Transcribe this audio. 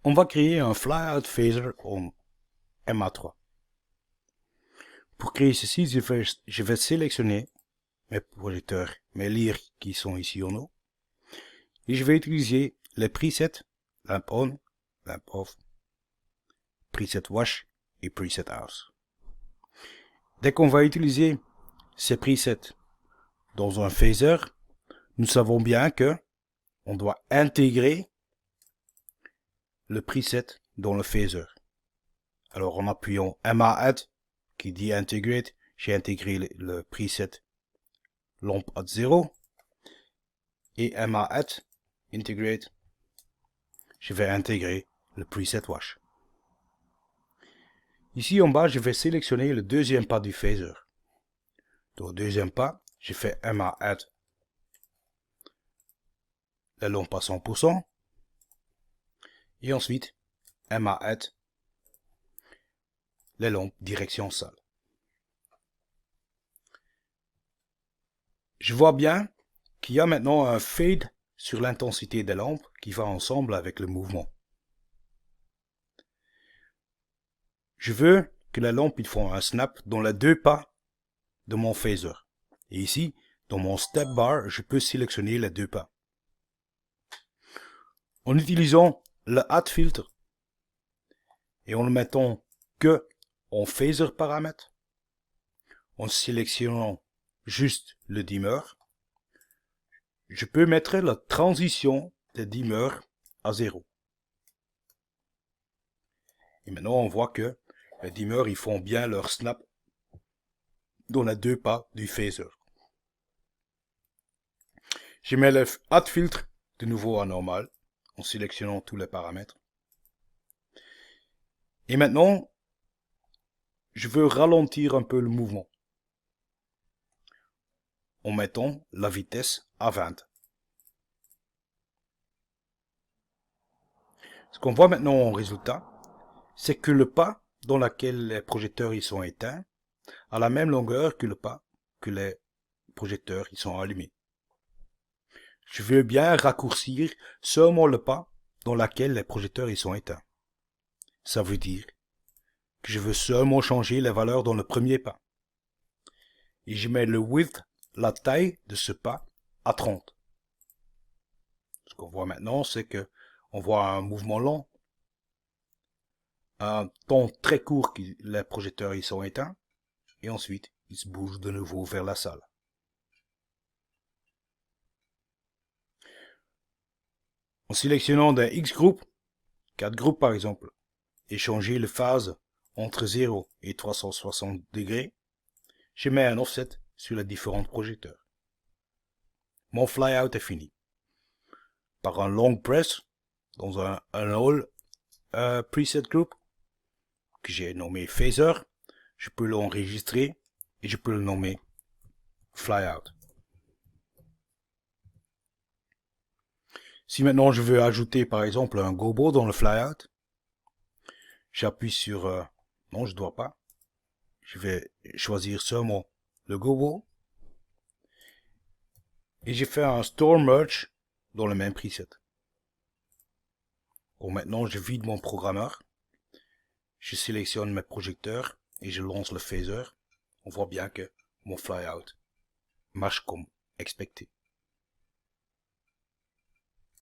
On va créer un flyout phaser en MA3. Pour créer ceci, je vais sélectionner mes projecteurs, mes lyres qui sont ici en haut. Et je vais utiliser les presets lamp on, lamp off, preset wash et preset house. Dès qu'on va utiliser ces presets dans un phaser, nous savons bien que on doit intégrer le preset dans le phaser. Alors en appuyant MA Add, qui dit Integrate, j'ai intégré le preset lamp at 0 et MA Add Integrate, je vais intégrer le preset wash. Ici en bas, je vais sélectionner le deuxième pas du phaser. Dans le deuxième pas, je fais MA Add la lampe à 100% et ensuite MA Add les lampes direction salle. Je vois bien qu'il y a maintenant un fade sur l'intensité des lampes qui va ensemble avec le mouvement. Je veux que la lampe il fasse un snap dans les deux pas de mon phaser. Et ici, dans mon step bar, je peux sélectionner les deux pas. En utilisant le add filtre et en le mettant que en phaser paramètre, en sélectionnant juste le dimmer, je peux mettre la transition des dimmers à 0. Et maintenant on voit que les dimmers ils font bien leur snap dans les deux pas du phaser. Je mets le add filtre de nouveau à normal en sélectionnant tous les paramètres. Et maintenant, je veux ralentir un peu le mouvement en mettant la vitesse à 20. Ce qu'on voit maintenant en résultat, c'est que le pas dans lequel les projecteurs ils sont éteints a la même longueur que le pas que les projecteurs ils sont allumés. Je veux bien raccourcir seulement le pas dans lequel les projecteurs ils sont éteints. Ça veut dire que je veux seulement changer les valeurs dans le premier pas. Et je mets le width, la taille de ce pas, à 30. Ce qu'on voit maintenant, c'est que on voit un mouvement lent, un temps très court que les projecteurs ils sont éteints, et ensuite ils se bougent de nouveau vers la salle. En sélectionnant des X groupes, 4 groupes par exemple, et changer les phases entre 0 et 360 degrés, je mets un offset sur les différents projecteurs. Mon flyout est fini. Par un long press, dans un all preset group, que j'ai nommé phaser, je peux l'enregistrer et je peux le nommer flyout. Si maintenant je veux ajouter par exemple un gobo dans le flyout, j'appuie sur non, je dois pas. Je vais choisir seulement le gobo et j'ai fait un store merge dans le même preset. Bon, maintenant je vide mon programmeur, je sélectionne mes projecteurs et je lance le phaser. On voit bien que mon flyout marche comme expecté.